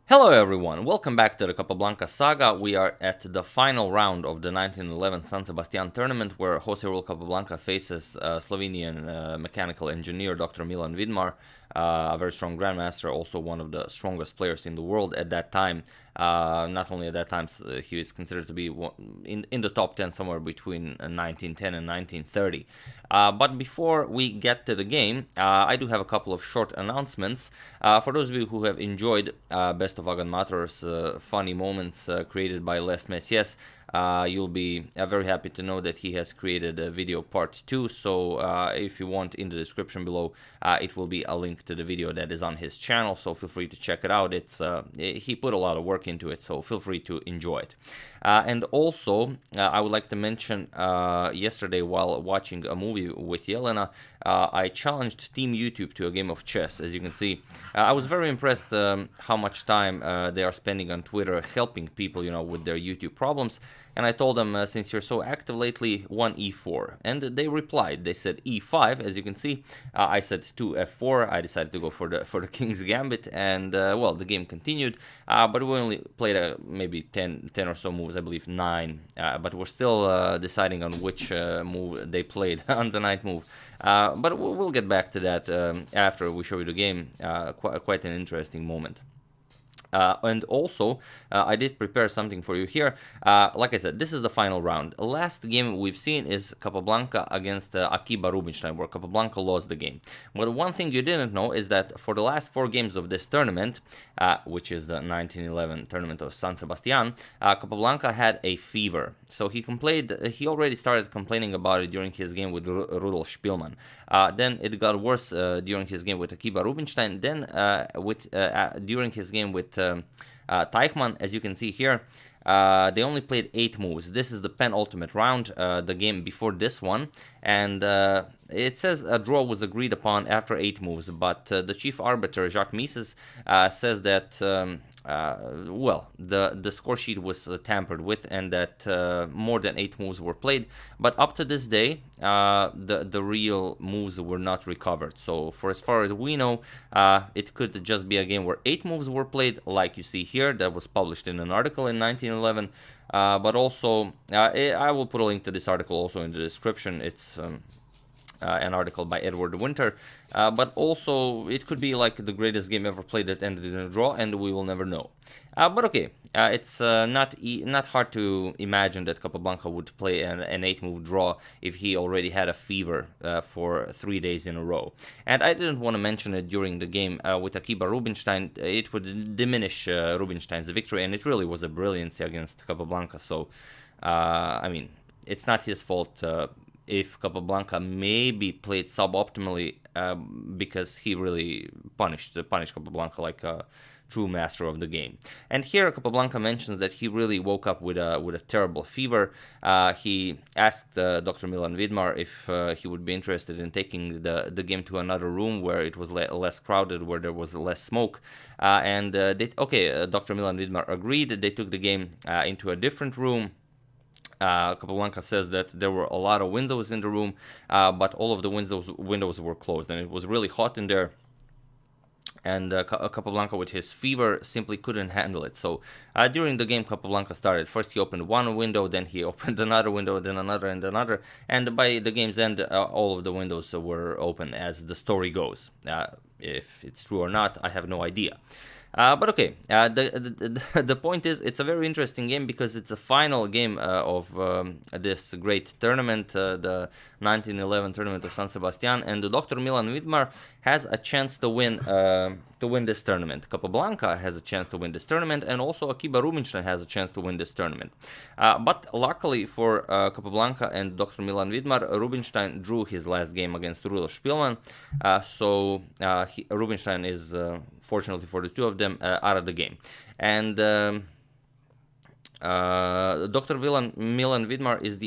Hello everyone, welcome back to the Capablanca saga. We are at the final round of the 1911 San Sebastian tournament where Jose Raul Capablanca faces Slovenian mechanical engineer Dr. Milan Vidmar, a very strong grandmaster, also one of the strongest players in the world at that time. Not only at that time, he is considered to be in the top 10 somewhere between 1910 and 1930. But before we get to the game, I do have a couple of short announcements. For those of you who have enjoyed Best of Aganmator's funny moments created by Les Messias, you'll be very happy to know that he has created a video part 2, so if you want, in the description below it will be a link to the video that is on his channel, so feel free to check it out. He put a lot of work into it, so feel free to enjoy it. And also, I would like to mention, yesterday while watching a movie with Yelena, I challenged Team YouTube to a game of chess. As you can see, I was very impressed how much time they are spending on Twitter helping people, with their YouTube problems. And I told them, since you're so active lately, 1 e4. And they replied. They said e5, as you can see. I said 2 f4. I decided to go for the King's Gambit. And, well, the game continued. But we only played maybe 10 or so moves, I believe 9. But we're still deciding on which move they played on the 9th move. But we'll get back to that after we show you the game. Quite an interesting moment. And also, I did prepare something for you here. Like I said, this is the final round. Last game we've seen is Capablanca against Akiba Rubinstein, where Capablanca lost the game. But one thing you didn't know is that for the last 4 games of this tournament, which is the 1911 tournament of San Sebastian, Capablanca had a fever. So he already started complaining about it during his game with Rudolph Spielmann. Then it got worse during his game with Akiba Rubinstein. Then during his game with Teichmann, as you can see here, they only played 8 moves. This is the penultimate round, the game before this one, and it says a draw was agreed upon after 8 moves, but the chief arbiter, Jacques Mieses, says that well, the score sheet was tampered with, and that more than 8 moves were played. But up to this day, the real moves were not recovered. So for as far as we know, it could just be a game where 8 moves were played, like you see here, that was published in an article in 1911. But also, I will put a link to this article also in the description. It's an article by Edward Winter, but also it could be like the greatest game ever played that ended in a draw, and we will never know. But okay, it's not hard to imagine that Capablanca would play an 8-move draw if he already had a fever for 3 days in a row. And I didn't want to mention it during the game with Akiba Rubinstein. It would diminish Rubinstein's victory, and it really was a brilliancy against Capablanca. So, I mean, it's not his fault if Capablanca maybe played suboptimally, because he really punished Capablanca like a true master of the game. And here Capablanca mentions that he really woke up with a terrible fever. He asked Dr. Milan Vidmar if he would be interested in taking the game to another room where it was less crowded, where there was less smoke. And Dr. Milan Vidmar agreed. They took the game into a different room. Capablanca says that there were a lot of windows in the room, but all of the windows were closed, and it was really hot in there. And Capablanca, with his fever, simply couldn't handle it. So during the game, Capablanca started. First he opened one window, then he opened another window, then another and another. And by the game's end, all of the windows were open, as the story goes. If it's true or not, I have no idea. But okay, the point is, it's a very interesting game because it's a final game of this great tournament, the 1911 tournament of San Sebastian, and Dr. Milan Vidmar has a chance to win this tournament. Capablanca has a chance to win this tournament, and also Akiba Rubinstein has a chance to win this tournament. But luckily for Capablanca and Dr. Milan Vidmar, Rubinstein drew his last game against Rudolph Spielmann, so Rubinstein is, fortunately for the two of them, out of the game. And Dr. Milan Vidmar is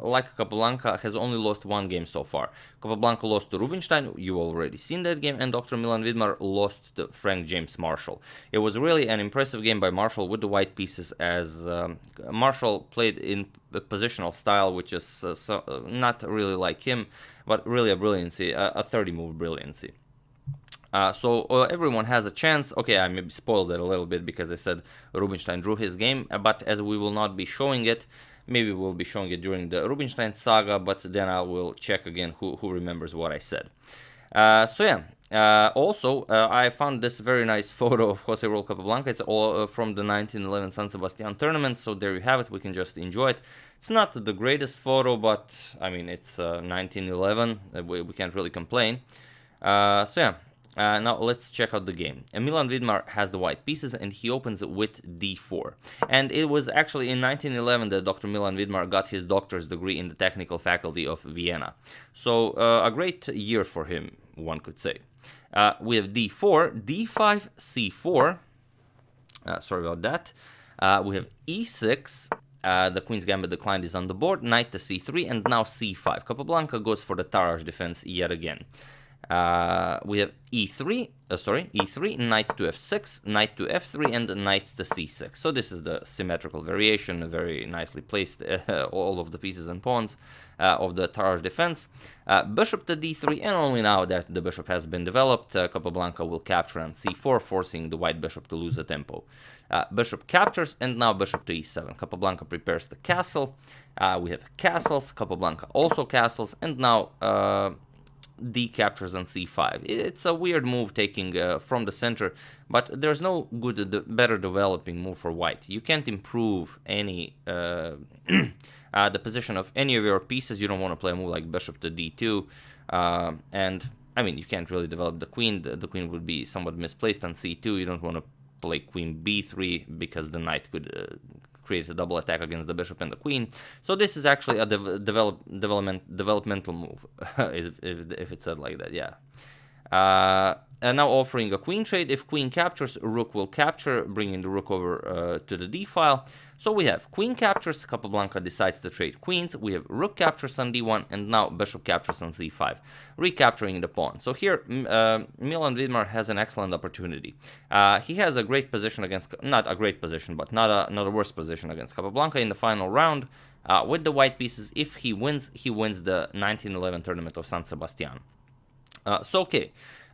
like Capablanca, has only lost 1 game so far. Capablanca lost to Rubinstein, you already seen that game, and Dr. Milan Vidmar lost to Franc James Marshall. It was really an impressive game by Marshall with the white pieces, as Marshall played in a positional style, which is not really like him, but really a brilliancy, a 30-move brilliancy. Everyone has a chance. Okay, I maybe spoiled it a little bit because I said Rubinstein drew his game, but as we will not be showing it, maybe we'll be showing it during the Rubinstein saga, but then I will check again who remembers what I said. I found this very nice photo of Jose Raul Capablanca. It's all from the 1911 San Sebastian tournament, so there you have it. We can just enjoy it. It's not the greatest photo, but I mean, it's 1911. We can't really complain. Now let's check out the game. Milan Vidmar has the white pieces and he opens with d4. And it was actually in 1911 that Dr. Milan Vidmar got his doctor's degree in the technical faculty of Vienna. So a great year for him, one could say. We have d4, d5, c4. Sorry about that. We have e6. The queen's gambit declined is on the board. Knight to c3 and now c5. Capablanca goes for the Tarrasch defense yet again. We have e3, knight to f6, knight to f3, and knight to c6. So this is the symmetrical variation, very nicely placed, all of the pieces and pawns of the Tarrasch defense. Bishop to d3, and only now that the bishop has been developed, Capablanca will capture on c4, forcing the white bishop to lose the tempo. Bishop captures, and now bishop to e7. Capablanca prepares the castle. We have castles, Capablanca also castles, and now d captures on c5. It's a weird move taking from the center, but there's no good, better developing move for white. You can't improve any the position of any of your pieces. You don't want to play a move like bishop to d2, and I mean, you can't really develop the queen. The queen would be somewhat misplaced on c2. You don't want to play queen b3 because the knight could create a double attack against the bishop and the queen. So this is actually a developmental move, if it's said like that, yeah. And now offering a queen trade. If queen captures, rook will capture, bringing the rook over to the d file. So we have queen captures, Capablanca decides to trade queens. We have rook captures on d1, and now bishop captures on c5, recapturing the pawn. So here, Milan Vidmar has an excellent opportunity. He has a great position against, not a great position, but not a worse position against Capablanca in the final round. With the white pieces, if he wins the 1911 tournament of San Sebastian.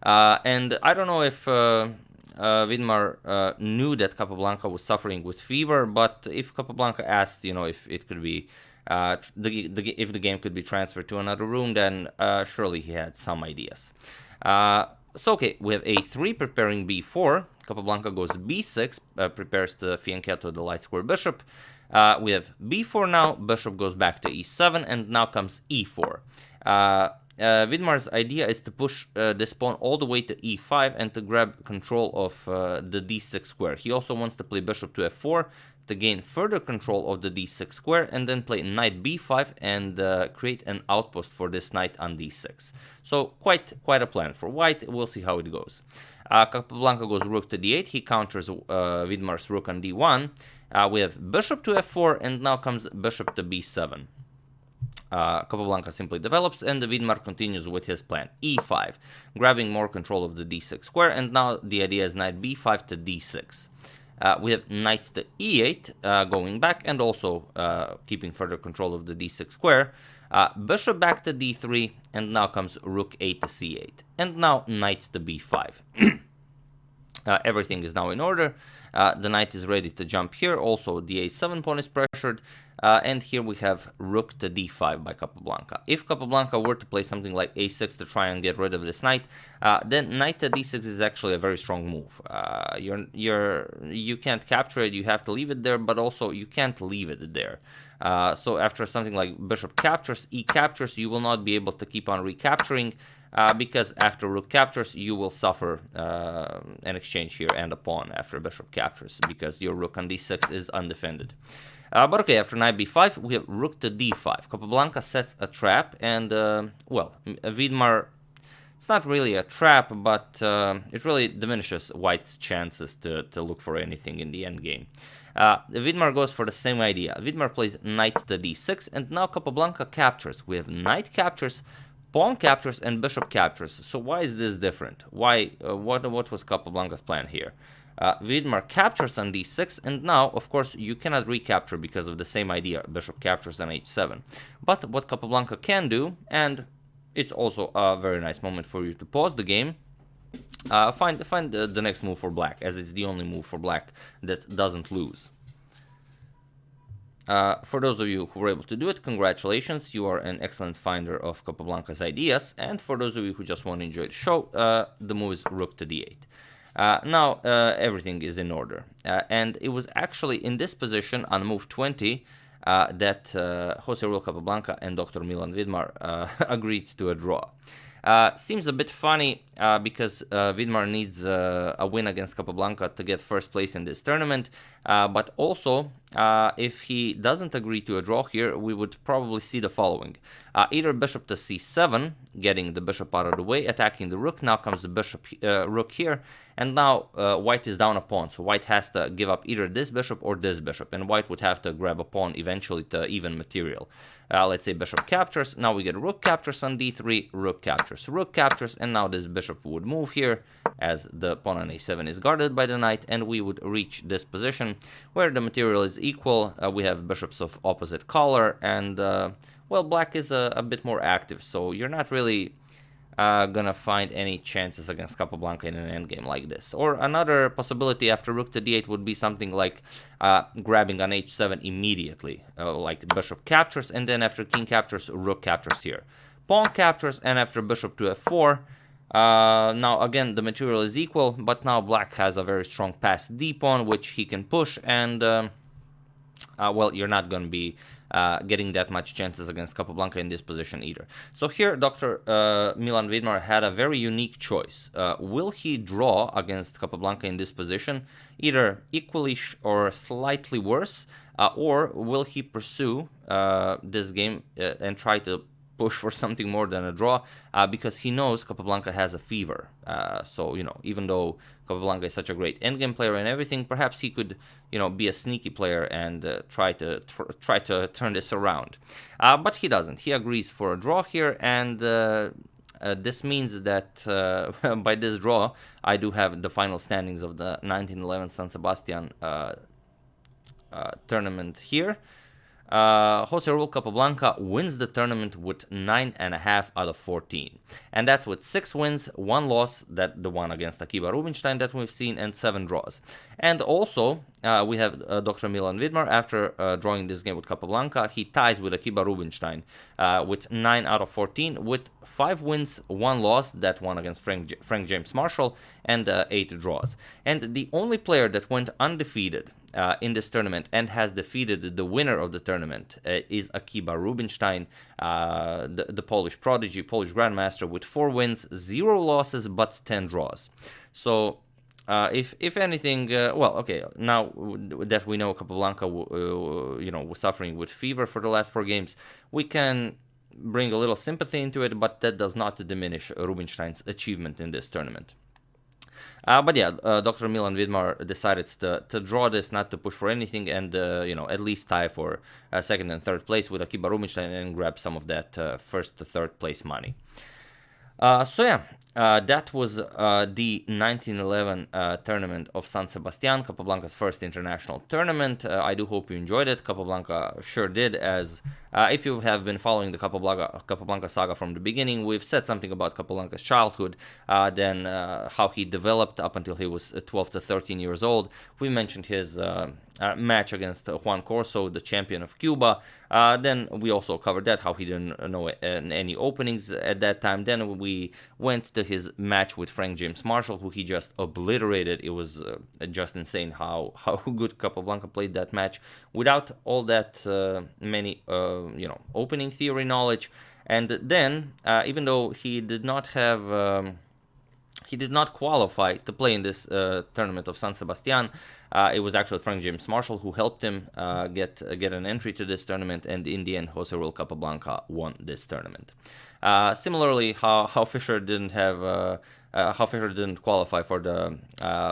And I don't know if Vidmar knew that Capablanca was suffering with fever, but if Capablanca asked, if it could be, if the game could be transferred to another room, then surely he had some ideas. We have a3 preparing b4. Capablanca goes b6, prepares the fianchetto, the light square bishop. We have b4 now, bishop goes back to e7, and now comes e4. Vidmar's idea is to push this pawn all the way to e5 and to grab control of the d6 square. He also wants to play bishop to f4 to gain further control of the d6 square, and then play knight b5 and create an outpost for this knight on d6. So quite a plan for white. We'll see how it goes. Capablanca goes rook to d8. He counters Vidmar's rook on d1. We have bishop to f4, and now comes bishop to b7. Capablanca simply develops, and Vidmar continues with his plan. e5, grabbing more control of the d6 square, and now the idea is knight b5 to d6. We have knight to e8 going back, and also keeping further control of the d6 square. Bishop back to d3, and now comes rook 8 to c8. And now knight to b5. Everything is now in order. The knight is ready to jump here. Also, the a7 pawn is pressured. And here we have rook to d5 by Capablanca. If Capablanca were to play something like a6 to try and get rid of this knight, then knight to d6 is actually a very strong move. You can't capture it, you have to leave it there, but also you can't leave it there. So after something like bishop captures, e captures, you will not be able to keep on recapturing, because after rook captures, you will suffer an exchange here and a pawn after bishop captures, because your rook on d6 is undefended. But okay, after knight b5, we have rook to d5. Capablanca sets a trap, and, Vidmar, it's not really a trap, but it really diminishes white's chances to look for anything in the endgame. Vidmar goes for the same idea. Vidmar plays knight to d6, and now Capablanca captures. We have knight captures, pawn captures, and bishop captures. So why is this different? Why? What was Capablanca's plan here? Vidmar captures on d6, and now, of course, you cannot recapture because of the same idea, bishop captures on h7. But what Capablanca can do, and it's also a very nice moment for you to pause the game, find the next move for black, as it's the only move for black that doesn't lose. For those of you who were able to do it, congratulations, you are an excellent finder of Capablanca's ideas, and for those of you who just want to enjoy the show, the move is rook to d8. Now everything is in order, and it was actually in this position on move 20 that Jose Raul Capablanca and Dr. Milan Vidmar agreed to a draw. Seems a bit funny because Vidmar needs a win against Capablanca to get first place in this tournament, but also if he doesn't agree to a draw here, we would probably see the following. Either bishop to c7, getting the bishop out of the way, attacking the rook. Now comes the bishop rook here, and now white is down a pawn, so white has to give up either this bishop or this bishop, and white would have to grab a pawn eventually to even material. Let's say bishop captures, now we get rook captures on d3, rook captures, and now this bishop would move here, as the pawn on a7 is guarded by the knight, and we would reach this position where the material is equal. We have bishops of opposite color, and well, black is a bit more active, so you're not really gonna find any chances against Capablanca in an endgame like this. Or another possibility after rook to d8 would be something like grabbing on h7 immediately, like bishop captures, and then after king captures, rook captures here. Pawn captures, and after bishop to f4, now again the material is equal, but now black has a very strong passed d pawn which he can push, and well, you're not going to be getting that much chances against Capablanca in this position either. So here Dr. Milan Vidmar had a very unique choice. Will he draw against Capablanca in this position, either equally or slightly worse, or will he pursue this game and try to push for something more than a draw, because he knows Capablanca has a fever. So, you know, even though Capablanca is such a great endgame player and everything, perhaps he could, you know, be a sneaky player and try to turn this around. But he doesn't. He agrees for a draw here, and this means that by this draw, I do have the final standings of the 1911 San Sebastian tournament here. Jose Raul Capablanca wins the tournament with 9.5 out of 14. And that's with 6 wins, 1 loss, that the one against Akiba Rubinstein that we've seen, and 7 draws. And also, we have Dr. Milan Vidmar, after drawing this game with Capablanca, he ties with Akiba Rubinstein with 9 out of 14, with 5 wins, 1 loss, that one against Frank James Marshall, and 8 draws. And the only player that went undefeated in this tournament and has defeated the winner of the tournament is Akiba Rubinstein, the Polish prodigy, Polish grandmaster, with 4 wins, 0 losses, but 10 draws. So if anything, well, okay, now that we know Capablanca, you know, was suffering with fever for the last 4 games, we can bring a little sympathy into it, but that does not diminish Rubinstein's achievement in this tournament. But yeah, Dr. Milan Vidmar decided to draw this, not to push for anything, and you know, at least tie for second and third place with Akiba Rubinstein and grab some of that first to third place money. So yeah, that was the 1911 tournament of San Sebastian, Capablanca's first international tournament. I do hope you enjoyed it. Capablanca sure did, as if you have been following the Capablanca saga from the beginning, we've said something about Capablanca's childhood, then how he developed up until he was 12 to 13 years old. We mentioned his match against Juan Corso, the champion of Cuba. Then we also covered that, how he didn't know any openings at that time. Then we went to his match with Frank James Marshall, who he just obliterated. It was just insane how good Capablanca played that match without all that many you know, opening theory knowledge. And then even though he did not have he did not qualify to play in this tournament of San Sebastian. It was actually Frank James Marshall who helped him get an entry to this tournament, and in the end, Jose Raul Capablanca won this tournament. Similarly, how Fischer didn't have how Fischer didn't qualify for the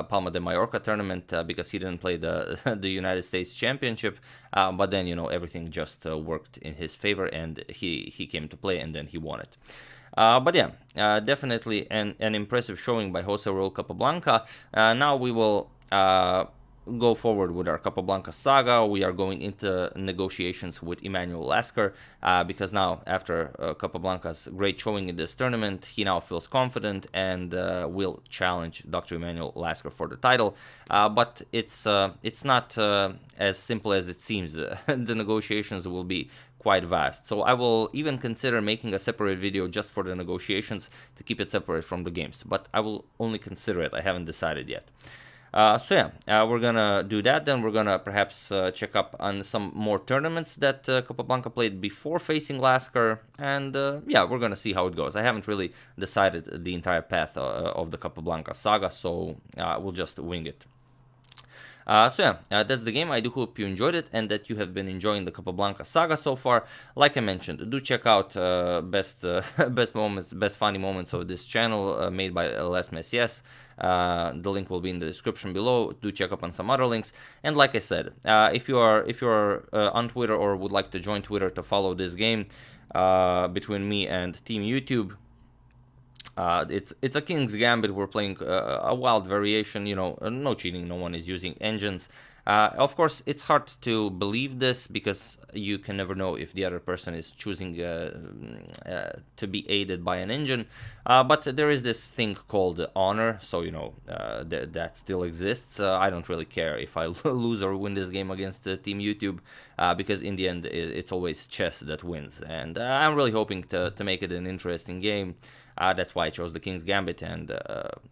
Palma de Mallorca tournament because he didn't play the United States Championship, but then, you know, everything just worked in his favor, and he came to play, and then he won it. But yeah, definitely an impressive showing by Jose Raul Capablanca. Now we will go forward with our Capablanca saga. We are going into negotiations with Emanuel Lasker because now, after Capablanca's great showing in this tournament, he now feels confident and will challenge Dr. Emanuel Lasker for the title. But it's not as simple as it seems. The negotiations will be quite vast. So I will even consider making a separate video just for the negotiations to keep it separate from the games. But I will only consider it. I haven't decided yet. So yeah, we're gonna do that. Then we're gonna perhaps check up on some more tournaments that Capablanca played before facing Lasker, and yeah, we're gonna see how it goes. I haven't really decided the entire path of the Capablanca saga, so we'll just wing it. So yeah, that's the game. I do hope you enjoyed it and that you have been enjoying the Capablanca saga so far. Like I mentioned, do check out best funny moments of this channel made by Les Messias. The link will be in the description below. Do check up on some other links. And like I said, if you are on Twitter or would like to join Twitter to follow this game between me and Team YouTube, it's a King's Gambit. We're playing a wild variation, you know, no cheating, no one is using engines. Of course, it's hard to believe this because you can never know if the other person is choosing to be aided by an engine. But there is this thing called honor, so you know that still exists. I don't really care if I lose or win this game against Team YouTube because in the end it's always chess that wins, and I'm really hoping to make it an interesting game. That's why I chose the King's Gambit and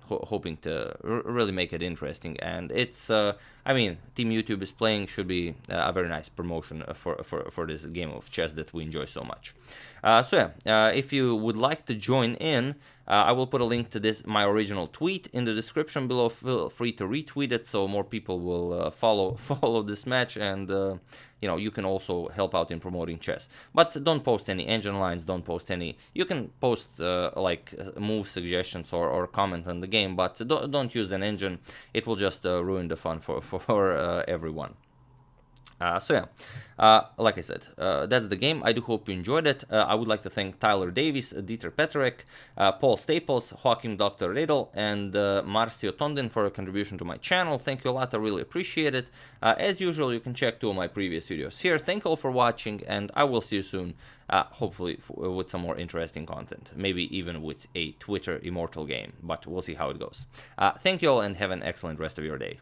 hoping to really make it interesting. And it's, I mean, Team YouTube is playing should be a very nice promotion for this game of chess that we enjoy so much. So yeah, if you would like to join in, I will put a link to my original tweet in the description below. Feel free to retweet it so more people will follow this match, and you know, you can also help out in promoting chess. But don't post any engine lines, don't post any. You can post like move suggestions or comment on the game, but don't use an engine. It will just ruin the fun for everyone. So yeah, like I said, that's the game. I do hope you enjoyed it. I would like to thank Tyler Davies, Dieter Petrek, Paul Staples, Joachim Dr. Redel, and Marcio Tondin for a contribution to my channel. Thank you a lot, I really appreciate it. As usual, you can check 2 of my previous videos here. Thank you all for watching, and I will see you soon, hopefully with some more interesting content. Maybe even with a Twitter Immortal game, but we'll see how it goes. Thank you all, and have an excellent rest of your day.